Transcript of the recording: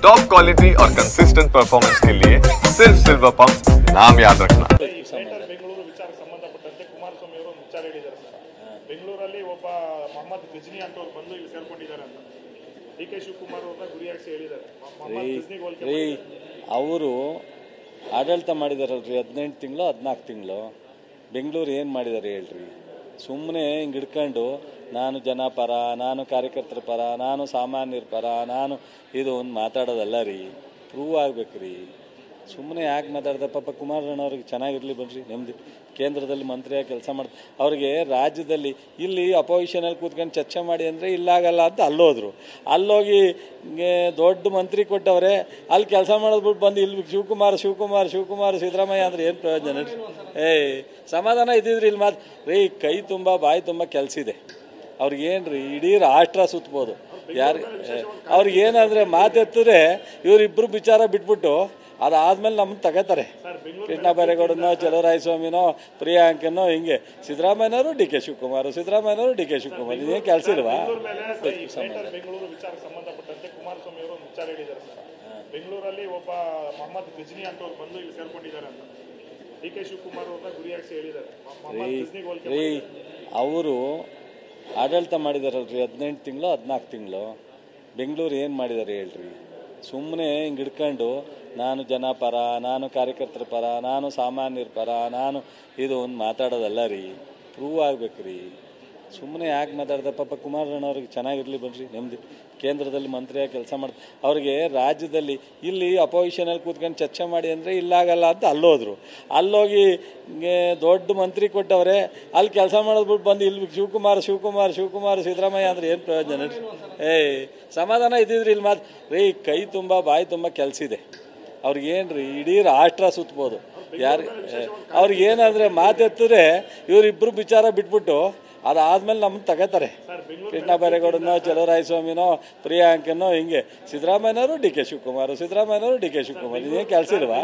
Top quality और consistent performance के लिए सिर्फ सिल्वर पंप नाम याद रखना। ಬೆಂಗಳೂರು ವಿಚಾರಕ್ಕೆ ಸಂಬಂಧಪಟ್ಟಂತೆ ಕುಮಾರಸ್ವಾಮಿ ಅವರು ವಿಚಾರ ಹೇಳಿದ್ದಾರೆ ಸರ್. ಬೆಂಗಳೂರಲ್ಲಿ ಒಬ್ಬ ಮೊಹಮ್ಮದ್ ಗಜ್ನಿ ಅಂತ ಅವ್ರು ಬಂದು ಇಲ್ಲಿ ಸೇರ್ಕೊಂಡಿದ್ದಾರೆ ಅಂತ ಡಿ.ಕೆ. ಶಿವಕುಮಾರ್ ಅವ್ರನ್ನ ಗುರಿಯಾಗಿಸಿ ಹೇಳಿದ್ದಾರೆ. ಮೊಹಮ್ಮದ್ ಗಜ್ನಿಗೆ ಹೋಲಿಕೆ ಅವರು ಆಡಳಿತ ಮಾಡಿದಾರಲ್ರಿ 18 ತಿಂಗಳು 14 ತಿಂಗಳು. ಬೆಂಗಳೂರು ಏನು ಮಾಡಿದ್ದಾರೆ ಹೇಳ್ರಿ? ಸುಮ್ಮನೆ ಹಿಂಗೆ ಹಿಡ್ಕೊಂಡು ನಾನು ಜನ ಪರ, ನಾನು ಕಾರ್ಯಕರ್ತರ ಪರ, ನಾನು ಸಾಮಾನ್ಯರ ಪರ, ನಾನು ಇದು ಒಂದು ಮಾತಾಡೋದಲ್ಲ ರೀ, ಪ್ರೂವ್ ಆಗ್ಬೇಕು ರೀ. ಸುಮ್ಮನೆ ಯಾಕೆ ಮಾತಾಡ್ದೆ? ಪಾಪ ಕುಮಾರಣ್ಣವ್ರಿಗೆ ಚೆನ್ನಾಗಿರಲಿ ಬನ್ರಿ, ನೆಮ್ಮದಿ ಕೇಂದ್ರದಲ್ಲಿ ಮಂತ್ರಿಯಾಗಿ ಕೆಲಸ ಮಾಡ್ತಾರೆ. ಅವ್ರಿಗೆ ರಾಜ್ಯದಲ್ಲಿ ಇಲ್ಲಿ ಅಪೋಸಿಷನಲ್ಲಿ ಕೂತ್ಕೊಂಡು ಚರ್ಚೆ ಮಾಡಿ ಅಂದರೆ ಇಲ್ಲಾಗಲ್ಲ ಅಂತ ಅಲ್ಲೋದ್ರು. ಅಲ್ಲೋಗಿ ದೊಡ್ಡ ಮಂತ್ರಿ ಕೊಟ್ಟವ್ರೆ, ಅಲ್ಲಿ ಕೆಲಸ ಮಾಡೋದ್ಬಿಟ್ಟು ಬಂದು ಇಲ್ಲಿ ಶಿವಕುಮಾರ್ ಸಿದ್ದರಾಮಯ್ಯ ಅಂದರೆ ಏನು ಪ್ರಯೋಜನ ರೀ? ಸಮಾಧಾನ ಇದ್ದಿದ್ರಿ ಇಲ್ಲಿ ಮಾತು ರೀ. ಕೈ ತುಂಬ ಬಾಯಿ ತುಂಬ ಕೆಲಸ ಇದೆ ಅವ್ರಿಗೇನು ರೀ, ಇಡೀ ರಾಷ್ಟ್ರ ಸುತ್ತಬೋದು. ಯಾರು ಅವ್ರಿಗೇನಂದರೆ ಮಾತೆತ್ತಿದ್ರೆ ಇವರಿಬ್ಬರು ವಿಚಾರ ಬಿಟ್ಬಿಟ್ಟು ಅದಾದ್ಮೇಲೆ ನಮ್ಮನ್ನು ತಗೋತಾರೆ. ಕೃಷ್ಣ ಬೈರೇಗೌಡನೋ, ಚಲುವರಾಯಸ್ವಾಮಿನೋ, ಪ್ರಿಯಾಂಕನೋ, ಹಿಂಗೆ ಸಿದ್ದರಾಮಯ್ಯನವರು ಡಿ.ಕೆ. ಶಿವಕುಮಾರ್, ಇದೇನು ಕೆಲಸ ಇಲ್ವಾ? ಬೆಂಗಳೂರು ವಿಚಾರಕ್ಕೆ ಸಂಬಂಧಪಟ್ಟಂತೆ ಕುಮಾರಸ್ವಾಮಿ ಅವರು ವಿಚಾರ ಹೇಳಿದ್ದಾರೆ ಸರ್. ಬೆಂಗಳೂರಲ್ಲಿ ಒಬ್ಬ ಮೊಹಮ್ಮದ್ ಗಜ್ನಿ ಅಂತ ಅವ್ರು ಬಂದು ಇಲ್ಲಿ ಸೇರ್ಕೊಂಡಿದ್ದಾರೆ ಅಂತ ಡಿ.ಕೆ. ಶಿವಕುಮಾರ್ ಅವ್ರನ್ನ ಗುರಿಯಾಗಿಸಿ ಹೇಳಿದ್ದಾರೆ. ಮೊಹಮ್ಮದ್ ಗಜ್ನಿಗೆ ಹೋಲಿಕೆ ಅವರು ಆಡಳಿತ ಮಾಡಿದಾರಲ್ರಿ 18 ತಿಂಗಳು 14 ತಿಂಗಳು. ಬೆಂಗಳೂರು ಏನು ಮಾಡಿದ್ದಾರೆ ಹೇಳ್ರಿ? ಸುಮ್ಮನೆ ಹಿಂಗೆ ಹಿಡ್ಕೊಂಡು ನಾನು ಜನ ಪರ, ನಾನು ಕಾರ್ಯಕರ್ತರ ಪರ, ನಾನು ಸಾಮಾನ್ಯರ ಪರ, ನಾನು ಇದು ಒಂದು ಮಾತಾಡೋದಲ್ಲ ರೀ, ಪ್ರೂವ್ ಆಗ್ಬೇಕು ರೀ. ಸುಮ್ಮನೆ ಯಾಕೆ ಮಾತಾಡ್ದೆ? ಪಾಪ ಕುಮಾರಣ್ಣವ್ರಿಗೆ ಚೆನ್ನಾಗಿರಲಿ ಬನ್ರಿ, ನೆಮ್ಮದಿ ಕೇಂದ್ರದಲ್ಲಿ ಮಂತ್ರಿಯಾಗಿ ಕೆಲಸ ಮಾಡ್ತಾರೆ. ಅವ್ರಿಗೆ ರಾಜ್ಯದಲ್ಲಿ ಇಲ್ಲಿ ಅಪೋಸಿಷನಲ್ಲಿ ಕೂತ್ಕೊಂಡು ಚರ್ಚೆ ಮಾಡಿ ಅಂದರೆ ಇಲ್ಲಾಗಲ್ಲ ಅಂತ ಅಲ್ಲೋದ್ರು. ಅಲ್ಲೋಗಿ ದೊಡ್ಡ ಮಂತ್ರಿ ಕೊಟ್ಟವ್ರೆ, ಅಲ್ಲಿ ಕೆಲಸ ಮಾಡೋದ್ಬಿಟ್ಟು ಬಂದು ಇಲ್ಲಿ ಶಿವಕುಮಾರ್ ಸಿದ್ದರಾಮಯ್ಯ ಅಂದರೆ ಏನು ಪ್ರಯೋಜನ ರೀ? ಸಮಾಧಾನ ಇದ್ದಿದ್ರಿ ಇಲ್ಲಿ ಮಾತು ರೀ. ಕೈ ತುಂಬ ಬಾಯಿ ತುಂಬ ಕೆಲಸ ಇದೆ ಅವ್ರಿಗೇನು ರೀ, ಇಡೀ ರಾಷ್ಟ್ರ ಸುತ್ತಬೋದು. ಯಾರು ಅವ್ರಿಗೇನಂದರೆ ಮಾತೆತ್ತಿದ್ರೆ ಇವರಿಬ್ಬರು ವಿಚಾರ ಬಿಟ್ಬಿಟ್ಟು ಅದಾದ್ಮೇಲೆ ನಮ್ಮನ್ನು ತಗೋತಾರೆ. ಕೃಷ್ಣ ಬೈರೇಗೌಡನೋ, ಚಲುವರಾಯಸ್ವಾಮಿನೋ, ಪ್ರಿಯಾಂಕನೋ, ಹಿಂಗೆ ಸಿದ್ದರಾಮಯ್ಯನವರು ಡಿ.ಕೆ. ಶಿವಕುಮಾರ್, ಇದೇನು ಕೆಲಸ ಇಲ್ವಾ?